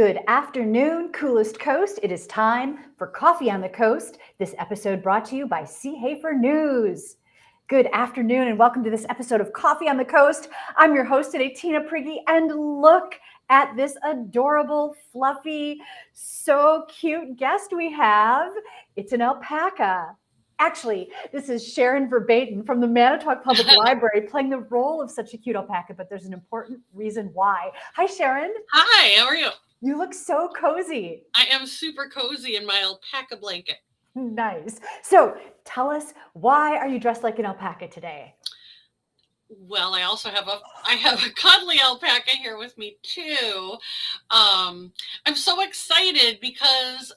Good afternoon, Coolest Coast. It is time for Coffee on the Coast. This episode brought to you by Sea Hafer News. Good afternoon and welcome to this episode of Coffee on the Coast. I'm your host today, Tina Prigge, and look at this adorable, fluffy, so cute guest we have. It's an alpaca. Actually, this is Sharon Verbeten from the Manitowoc Public Library playing the role of such a cute alpaca, but there's an important reason why. Hi, Sharon. Hi, how are you? You look so cozy. I am super cozy in my alpaca blanket. Nice. So tell us, why are you dressed like an alpaca today? Well, I also have a cuddly alpaca here with me too. I'm so excited because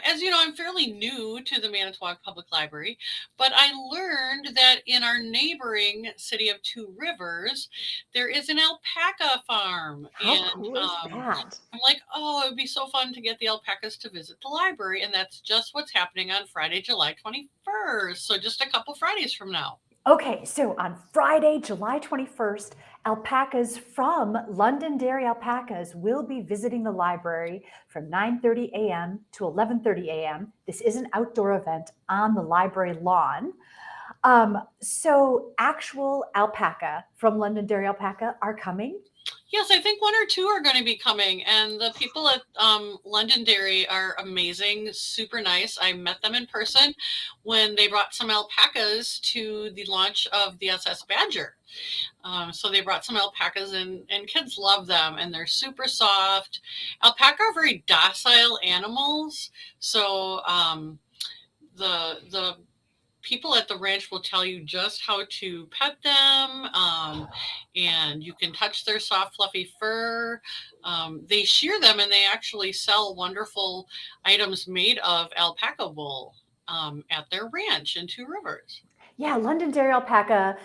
as you know, I'm fairly new to the Manitowoc Public Library, but I learned that in our neighboring city of Two Rivers, there is an alpaca farm. How cool is that? I'm like, oh, it would be so fun to get the alpacas to visit the library. And that's just what's happening on Friday, July 21st. So just a couple Fridays from now. Okay, so on Friday, July 21st, alpacas from London Dairy Alpacas will be visiting the library from 9:30 a.m. to 11:30 a.m. This is an outdoor event on the library lawn. So actual alpaca from London Dairy Alpaca are coming. Yes, I think one or two are going to be coming, and the people at London Dairy are amazing, super nice. I met them in person when they brought some alpacas to the launch of the SS Badger. So they brought some alpacas, and kids love them, and they're super soft. Alpaca are very docile animals, so the people at the ranch will tell you just how to pet them, and you can touch their soft, fluffy fur. They shear them, and they actually sell wonderful items made of alpaca wool at their ranch in Two Rivers. Yeah, London Dairy Alpaca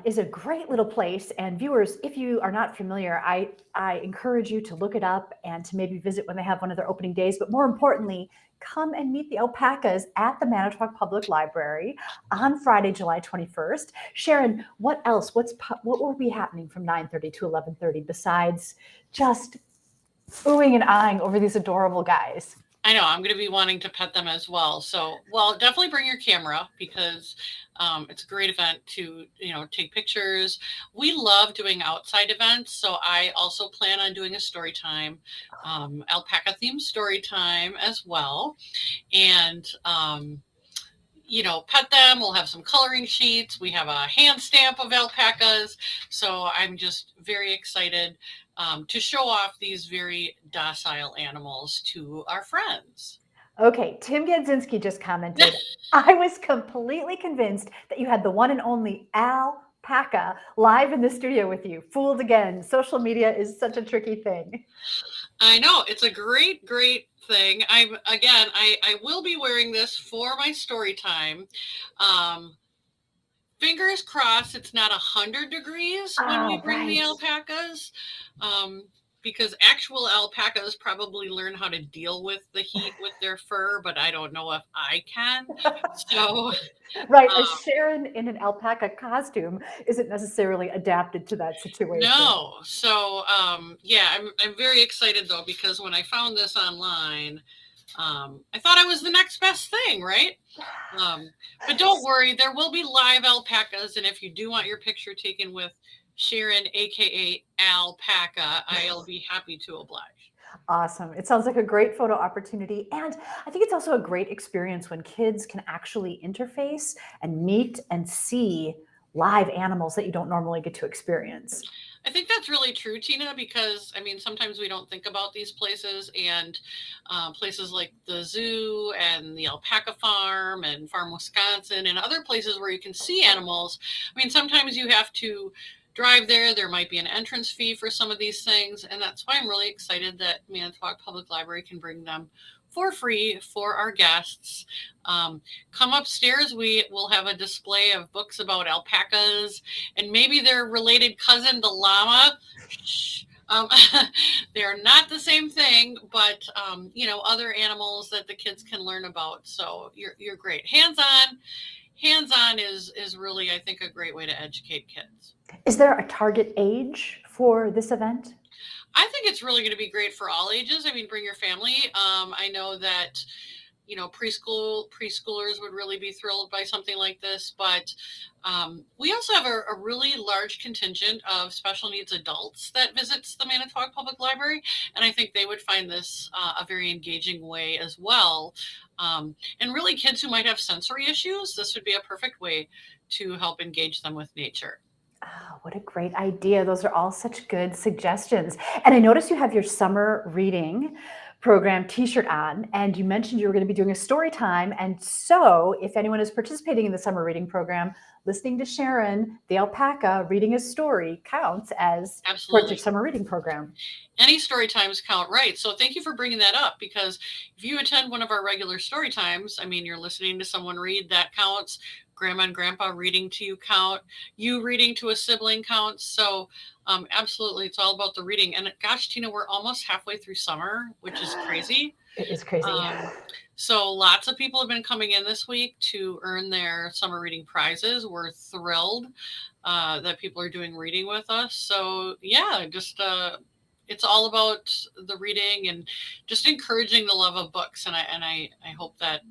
is a great little place. And viewers, if you are not familiar, I encourage you to look it up and to maybe visit when they have one of their opening days. But more importantly, come and meet the alpacas at the Manitowoc Public Library on Friday, July 21st. Sharon, what else? What will be happening from 9:30 to 11:30 besides just oohing and eyeing over these adorable guys? I know, I'm going to be wanting to pet them as well. So, well, definitely bring your camera because it's a great event to, take pictures. We love doing outside events. So I also plan on doing a story time, alpaca themed story time as well. And, pet them. We'll have some coloring sheets. We have a hand stamp of alpacas. So I'm just very excited to show off these very docile animals to our friends. Okay, Tim Gadzinski just commented, I was completely convinced that you had the one and only alpaca live in the studio with you. Fooled again. Social media is such a tricky thing. I know. It's a great, great thing. I will be wearing this for my story time. Fingers crossed it's not 100 degrees when we bring the alpacas, because actual alpacas probably learn how to deal with the heat with their fur, but I don't know if I can. So, right, a Sharon in an alpaca costume isn't necessarily adapted to that situation. No. So, I'm very excited though, because when I found this online, I thought I was the next best thing, right? But don't worry, there will be live alpacas. And if you do want your picture taken with Sharon, aka Alpaca, I'll be happy to oblige. Awesome. It sounds like a great photo opportunity. And I think it's also a great experience when kids can actually interface and meet and see live animals that you don't normally get to experience. I think that's really true, Tina, because sometimes we don't think about these places, and places like the zoo and the alpaca farm and Farm Wisconsin and other places where you can see animals. Sometimes you have to drive there. There might be an entrance fee for some of these things. And that's why I'm really excited that Manitowoc Public Library can bring them for free for our guests. Come upstairs. We will have a display of books about alpacas and maybe their related cousin, the llama. They're not the same thing, but other animals that the kids can learn about. So you're great. Hands-on is really, I think, a great way to educate kids. Is there a target age for this event? I think it's really going to be great for all ages. I mean, bring your family. I know that preschoolers would really be thrilled by something like this, but we also have a really large contingent of special needs adults that visits the Manitowoc Public Library, and I think they would find this a very engaging way as well. And really, kids who might have sensory issues, this would be a perfect way to help engage them with nature. Oh, what a great idea. Those are all such good suggestions. And I noticed you have your summer reading program t-shirt on, and you mentioned you were going to be doing a story time. And so if anyone is participating in the summer reading program, listening to Sharon, the alpaca, reading a story counts as towards your summer reading program. Any story times count, right? So thank you for bringing that up, because if you attend one of our regular story times, I mean, you're listening to someone read, that counts. Grandma and grandpa reading to you count. You reading to a sibling counts. So absolutely, it's all about the reading. And gosh, Tina, we're almost halfway through summer, which is crazy. It is crazy. So lots of people have been coming in this week to earn their summer reading prizes. We're thrilled that people are doing reading with us. So yeah, just it's all about the reading and just encouraging the love of books. And I hope that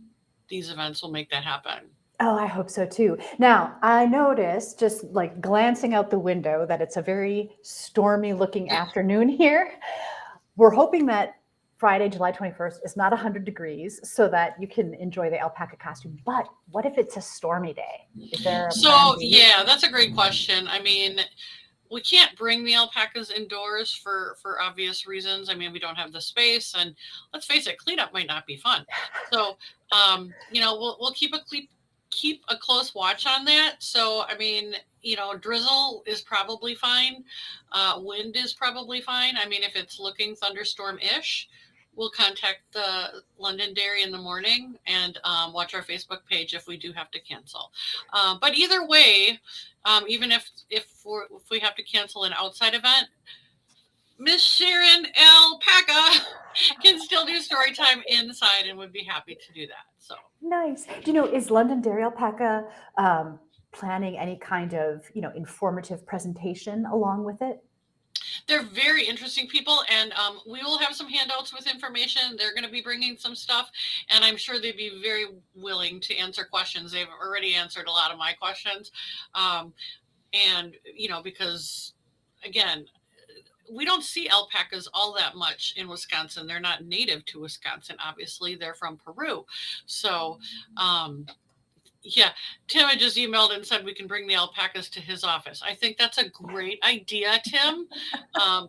these events will make that happen. Oh, I hope so too. Now, I noticed just like glancing out the window that it's a very stormy looking afternoon here. We're hoping that Friday, July 21st is not 100 degrees so that you can enjoy the alpaca costume. But what if it's a stormy day? Is there a plan B? Yeah, that's a great question. I mean, we can't bring the alpacas indoors for obvious reasons. I mean, we don't have the space, and let's face it, cleanup might not be fun. So, we'll keep a close watch on that. So, I mean, drizzle is probably fine. Wind is probably fine. I mean, if it's looking thunderstorm-ish, we'll contact the Londonderry in the morning and watch our Facebook page if we do have to cancel. But either way, even if we have to cancel an outside event, Miss Sharon Alpaca can still do story time inside and would be happy to do that. So nice. Do you know, is Londonderry Alpaca planning any kind of informative presentation along with it? They're very interesting people, and we will have some handouts with information. They're going to be bringing some stuff, and I'm sure they'd be very willing to answer questions. They've already answered a lot of my questions, and because again, we don't see alpacas all that much in Wisconsin. They're not native to Wisconsin. Obviously, they're from Peru. So, yeah, Tim had just emailed and said we can bring the alpacas to his office. I think that's a great idea, Tim.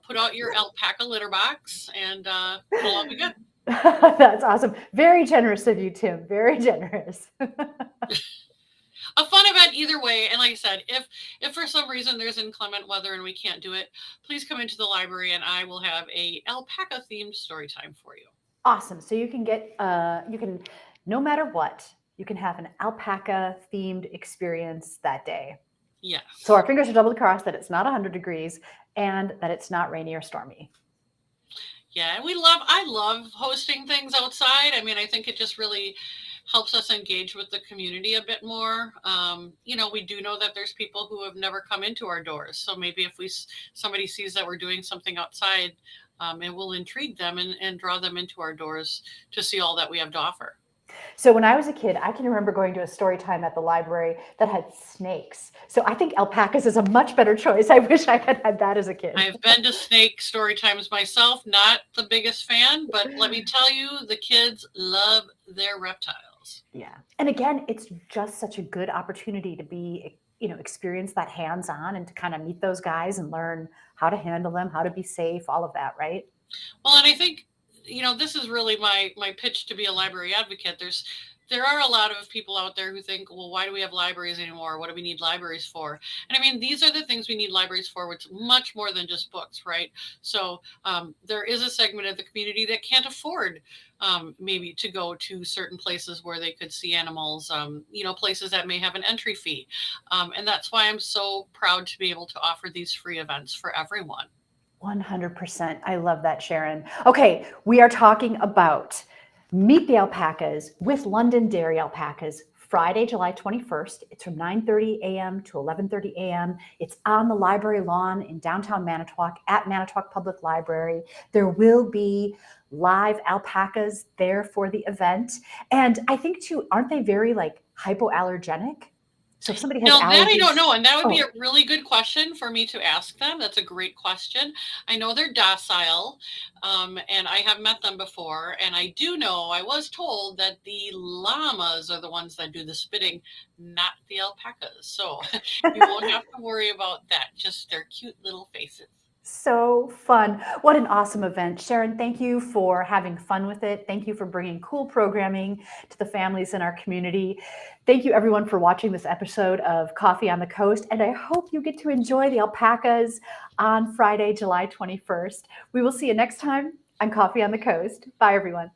Put out your alpaca litter box and it'll all be good. That's awesome. Very generous of you, Tim. Very generous. A fun event either way. And like I said, if for some reason there's inclement weather and we can't do it, please come into the library and I will have a alpaca themed story time for you. Awesome. So you can get, no matter what, you can have an alpaca themed experience that day. Yes. So our fingers are doubly crossed that it's not 100 degrees and that it's not rainy or stormy. Yeah. And I love hosting things outside. I mean, I think it just really helps us engage with the community a bit more. We do know that there's people who have never come into our doors. So maybe if somebody sees that we're doing something outside, it will intrigue them and draw them into our doors to see all that we have to offer. So when I was a kid, I can remember going to a story time at the library that had snakes. So I think alpacas is a much better choice. I wish I had had that as a kid. I've been to snake story times myself, not the biggest fan, but let me tell you, the kids love their reptiles. Yeah. And again, it's just such a good opportunity to be, experience that hands-on and to kind of meet those guys and learn how to handle them, how to be safe, all of that, right? Well, and I think this is really my pitch to be a library advocate. There are a lot of people out there who think, well, why do we have libraries anymore? What do we need libraries for? And I mean, these are the things we need libraries for, which is much more than just books, right? So there is a segment of the community that can't afford maybe to go to certain places where they could see animals, places that may have an entry fee. And that's why I'm so proud to be able to offer these free events for everyone. 100%. I love that, Sharon. Okay, we are talking about Meet the Alpacas with Londonderry Alpacas Friday, July 21st. It's from 9:30 a.m. to 11:30 a.m. It's on the library lawn in downtown Manitowoc at Manitowoc Public Library. There will be live alpacas there for the event. And I think too, aren't they very like hypoallergenic? So if somebody has Now that I don't allergies, know, and that would be oh, a really good question for me to ask them. That's a great question. I know they're docile, and I have met them before, and I do know, I was told that the llamas are the ones that do the spitting, not the alpacas. So you won't have to worry about that, just their cute little faces. so fun. What an awesome event. Sharon, thank you for having fun with it. Thank you for bringing cool programming to the families in our community. Thank you, everyone, for watching this episode of Coffee on the Coast. And I hope you get to enjoy the alpacas on Friday, July 21st. We will see you next time on Coffee on the Coast. Bye, everyone.